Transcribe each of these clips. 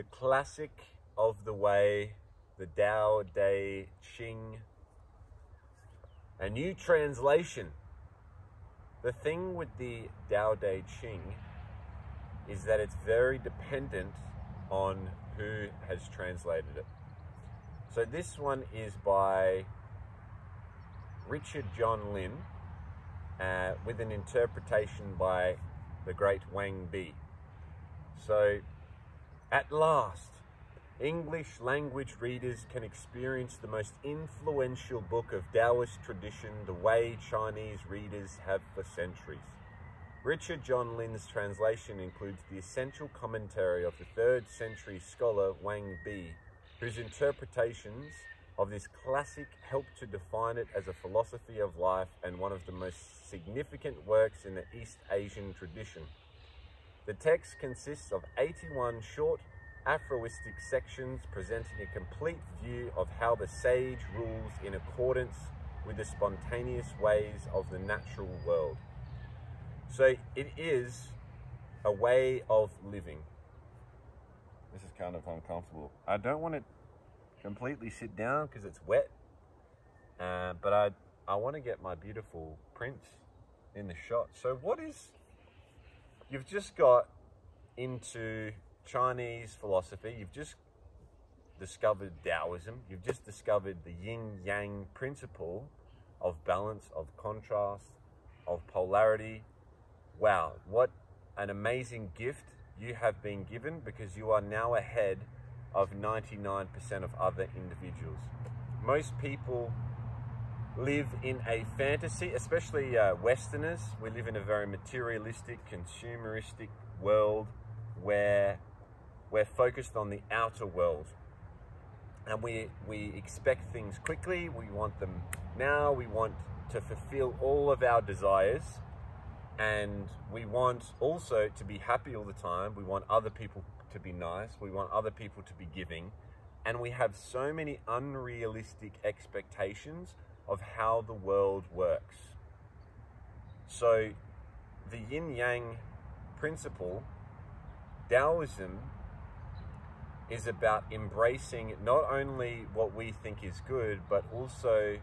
the classic of the way, the Tao Te Ching, a new translation. The thing with the Tao Te Ching is that it's very dependent on who has translated it. So this one is by Richard John Lin, with an interpretation by the great Wang Bi. So, at last, English language readers can experience the most influential book of Taoist tradition the way Chinese readers have for centuries. Richard John Lin's translation includes the essential commentary of the 3rd century scholar Wang Bi, whose interpretations of this classic helped to define it as a philosophy of life and one of the most significant works in the East Asian tradition. The text consists of 81 short aphoristic sections presenting a complete view of how the sage rules in accordance with the spontaneous ways of the natural world. So it is a way of living. This is kind of uncomfortable. I don't want to completely sit down because it's wet, but I want to get my beautiful prints in the shot. So you've just got into Chinese philosophy, you've just discovered Taoism, you've just discovered the yin-yang principle of balance, of contrast, of polarity. Wow, what an amazing gift you have been given, because you are now ahead of 99% of other individuals. Most people live in a fantasy, especially Westerners. We live in a very materialistic, consumeristic world where we're focused on the outer world. And we expect things quickly, we want them now, we want to fulfill all of our desires, and we want also to be happy all the time. We want other people to be nice, we want other people to be giving, and we have so many unrealistic expectations of how the world works. So the yin-yang principle, Taoism, is about embracing not only what we think is good, but also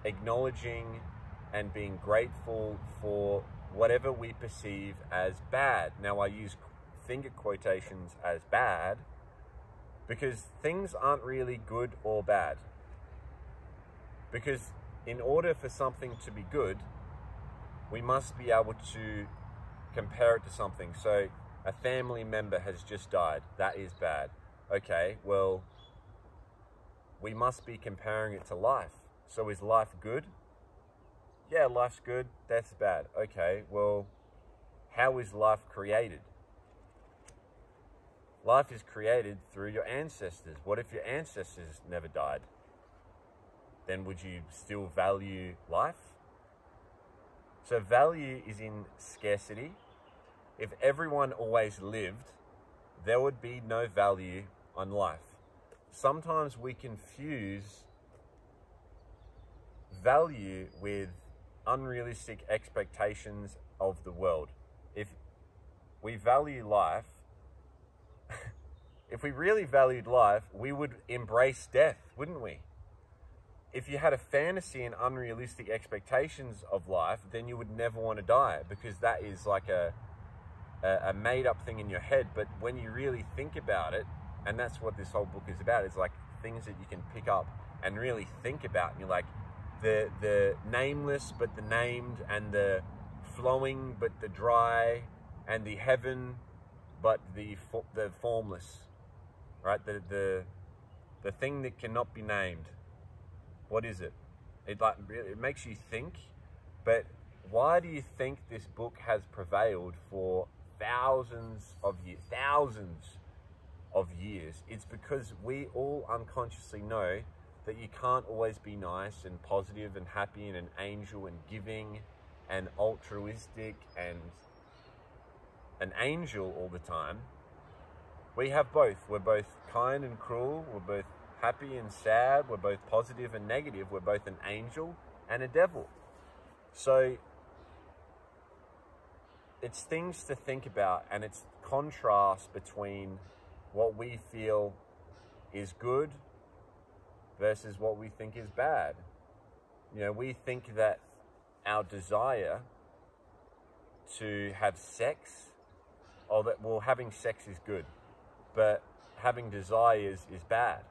acknowledging and being grateful for whatever we perceive as bad. Now, I use finger quotations as bad because things aren't really good or bad. Because in order for something to be good, we must be able to compare it to something. So a family member has just died. That is bad. Okay, well, we must be comparing it to life. So is life good? Yeah, life's good. Death's bad. Okay, well, how is life created? Life is created through your ancestors. What if your ancestors never died? Then would you still value life? So value is in scarcity. If everyone always lived, there would be no value on life. Sometimes we confuse value with unrealistic expectations of the world. If we value life, if we really valued life, we would embrace death, wouldn't we? If you had a fantasy and unrealistic expectations of life, then you would never want to die, because that is like a made-up thing in your head. But when you really think about it, and that's what this whole book is about, it's like things that you can pick up and really think about, and you're like, the nameless but the named, and the flowing but the dry, and the heaven but the formless, right? The thing that cannot be named. What is it? It makes you think. But why do you think this book has prevailed for thousands of years? It's because we all unconsciously know that you can't always be nice and positive and happy and an angel and giving and altruistic and an angel all the time. We have both. We're both kind and cruel. We're both happy and sad. We're both positive and negative. We're both an angel and a devil. So it's things to think about, and it's contrast between what we feel is good versus what we think is bad. You know, we think that our desire to have sex, or that, well, having sex is good, but having desires is bad.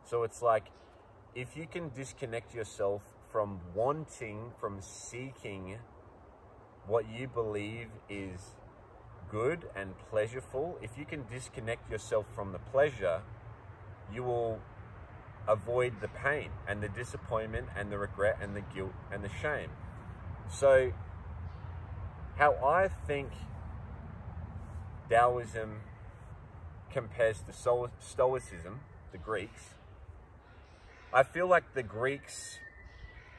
So it's like, if you can disconnect yourself from wanting, from seeking what you believe is good and pleasureful, if you can disconnect yourself from the pleasure, you will avoid the pain and the disappointment and the regret and the guilt and the shame. So how I think Taoism compares to Stoicism, the Greeks, I feel like the Greeks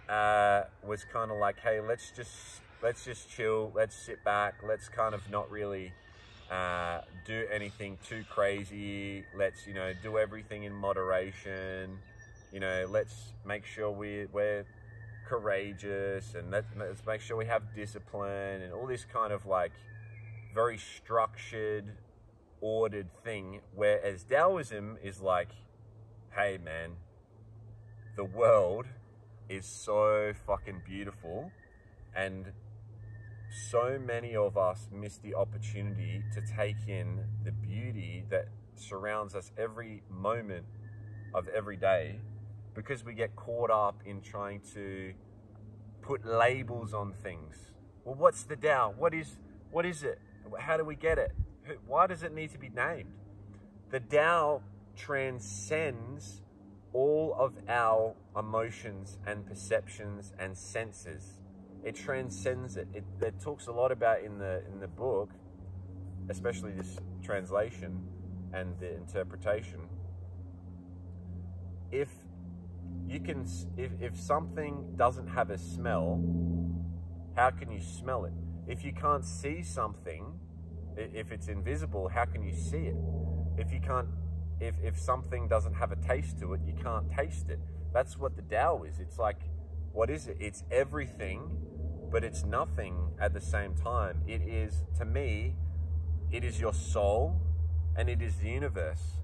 was kind of like, hey, let's just chill, let's sit back, let's kind of not really do anything too crazy. Let's, you know, do everything in moderation. You know, let's make sure we're courageous, and let's make sure we have discipline and all this kind of like very structured, ordered thing. Whereas Taoism is like, hey man, the world is so fucking beautiful, and so many of us miss the opportunity to take in the beauty that surrounds us every moment of every day, because we get caught up in trying to put labels on things. Well, what's the Tao? What is it? How do we get it? Why does it need to be named? The Tao transcends all of our emotions and perceptions and senses. It transcends it. It talks a lot about in the book, especially this translation and the interpretation. If something doesn't have a smell, how can you smell it? If you can't see something, if it's invisible, how can you see it? If something doesn't have a taste to it, you can't taste it. That's what the Tao is. It's like, what is it? It's everything, but it's nothing at the same time. It is, to me, it is your soul and it is the universe.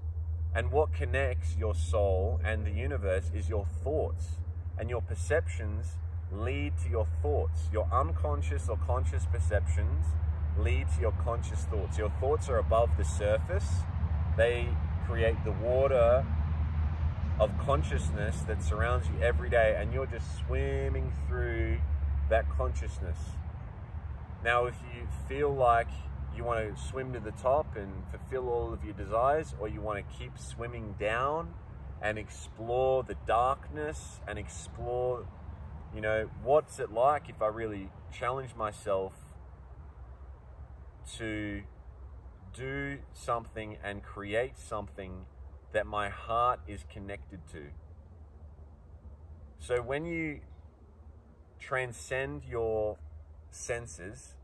And what connects your soul and the universe is your thoughts. And your perceptions lead to your thoughts. Your unconscious or conscious perceptions lead to your conscious thoughts. Your thoughts are above the surface. They create the water of consciousness that surrounds you every day, and you're just swimming through that consciousness. Now, if you feel like you want to swim to the top and fulfill all of your desires, or you want to keep swimming down and explore the darkness and explore, you know, what's it like if I really challenge myself to do something and create something that my heart is connected to. So when you transcend your senses,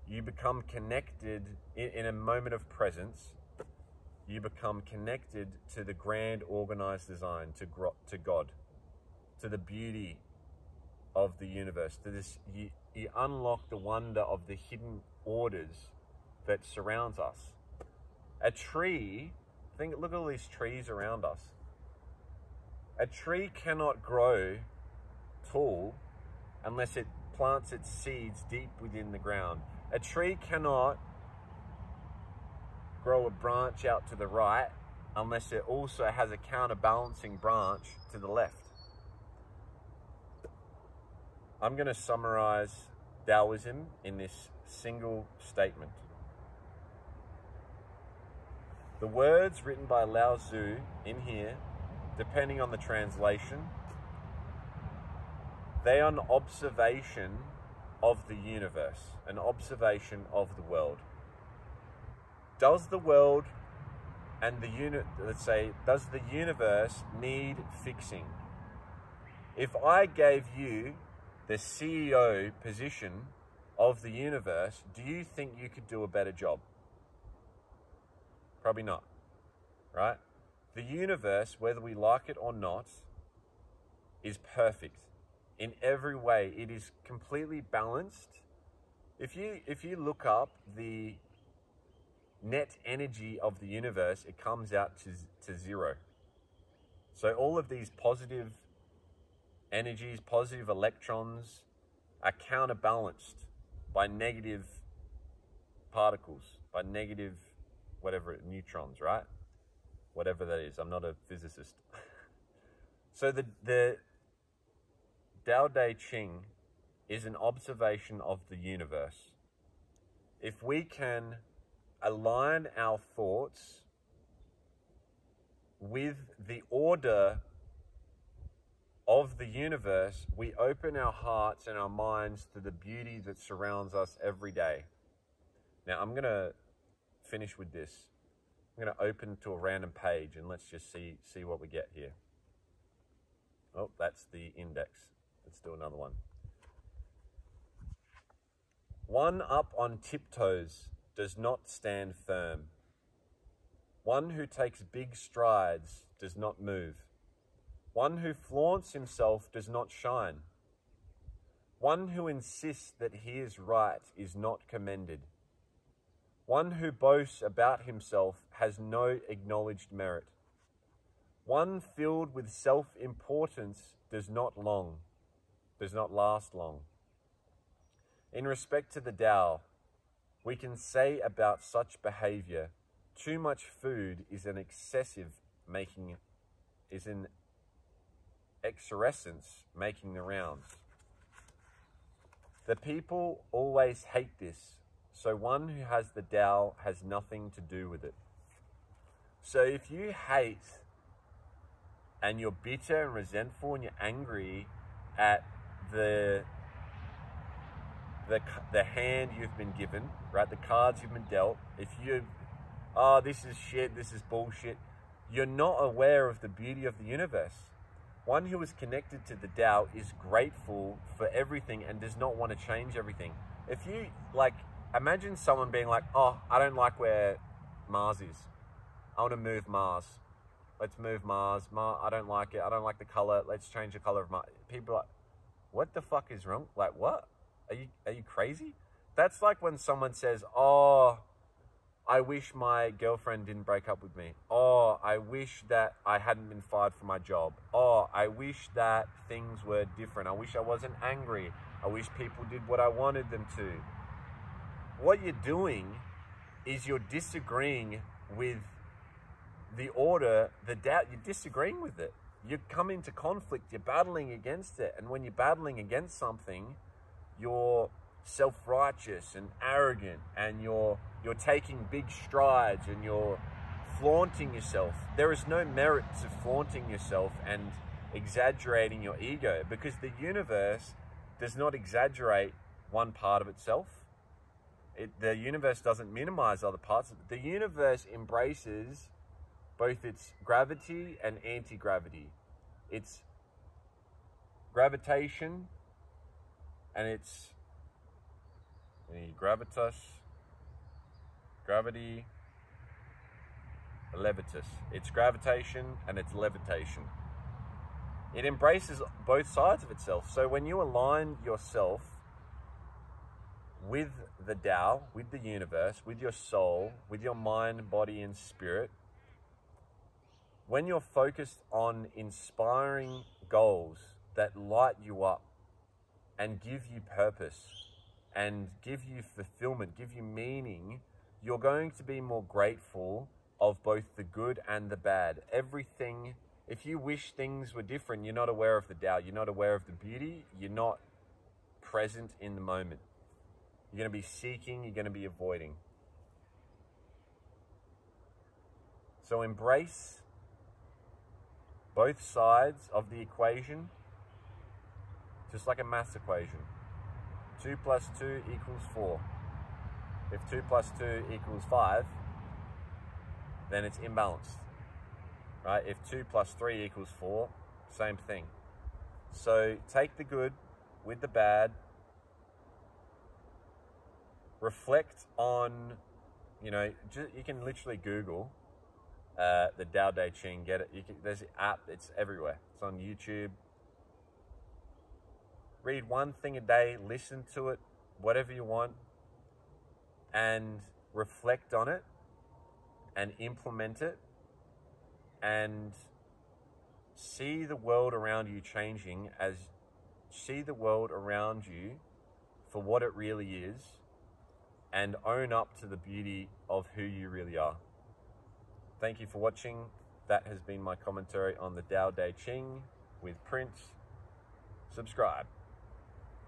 you become connected in a moment of presence. You become connected to the grand organized design, to God, to the beauty of the universe, to this. You unlock the wonder of the hidden orders that surrounds us. A tree, look at all these trees around us. A tree cannot grow tall unless it plants its seeds deep within the ground. A tree cannot grow a branch out to the right unless it also has a counterbalancing branch to the left. I'm going to summarize Taoism in this single statement. The words written by Lao Tzu in here, depending on the translation, they are an observation of the universe, an observation of the world. Does the world and does the universe need fixing? If I gave you the CEO position of the universe, do you think you could do a better job? Probably not, right? The universe, whether we like it or not, is perfect in every way. It is completely balanced. If you look up the net energy of the universe, it comes out to zero. So all of these positive energies, positive electrons, are counterbalanced by negative particles, by negative whatever, neutrons, right? Whatever that is. I'm not a physicist. So the Tao Te Ching is an observation of the universe. If we can align our thoughts with the order of the universe, we open our hearts and our minds to the beauty that surrounds us every day. Now, I'm going to finish with this. I'm going to open to a random page and let's just see what we get here. Oh, that's the index. Let's do another one. One up on tiptoes does not stand firm. One who takes big strides does not move. One who flaunts himself does not shine. One who insists that he is right is not commended. One who boasts about himself has no acknowledged merit. One filled with self-importance does not last long. In respect to the Tao, we can say about such behavior, too much food is an excrescence making the rounds. The people always hate this, so one who has the Tao has nothing to do with it. So if you hate and you're bitter and resentful and you're angry at the hand you've been given, right? The cards you've been dealt. If you, oh, this is shit, this is bullshit, you're not aware of the beauty of the universe. One who is connected to the Tao is grateful for everything and does not want to change everything. If you, like, imagine someone being like, oh, I don't like where Mars is. I want to move Mars. Let's move Mars. I don't like it. I don't like the color. Let's change the color of Mars. People are like, what the fuck is wrong? Like, what? Are you crazy? That's like when someone says, oh, I wish my girlfriend didn't break up with me. Oh, I wish that I hadn't been fired from my job. Oh, I wish that things were different. I wish I wasn't angry. I wish people did what I wanted them to. What you're doing is you're disagreeing with the order, the Tao. You're disagreeing with it. You come into conflict. You're battling against it. And when you're battling against something, you're self-righteous and arrogant, and you're taking big strides and you're flaunting yourself. There is no merit to flaunting yourself and exaggerating your ego, because the universe does not exaggerate one part of itself. The universe doesn't minimize other parts. The universe embraces both its gravity and anti-gravity. Its gravitation and its gravitas, gravity, levitas. It's gravitation and it's levitation. It embraces both sides of itself. So when you align yourself with the Tao, with the universe, with your soul, with your mind, body, and spirit, when you're focused on inspiring goals that light you up and give you purpose and give you fulfillment, give you meaning, you're going to be more grateful of both the good and the bad. Everything, if you wish things were different, you're not aware of the Tao, you're not aware of the beauty, you're not present in the moment. You're going to be seeking, you're going to be avoiding. So embrace both sides of the equation, just like a maths equation. 2 plus 2 equals 4. If 2 plus 2 equals 5, then it's imbalanced, right? If 2 plus 3 equals 4, same thing. So take the good with the bad, reflect on, you can literally Google the Tao Te Ching, get it. There's an app, it's everywhere. It's on YouTube. Read one thing a day, listen to it, whatever you want, and reflect on it. and implement it and see the world around you changing, see the world around you for what it really is, and own up to the beauty of who you really are. Thank you for watching. That has been my commentary on the Tao Te Ching with Prince. Subscribe.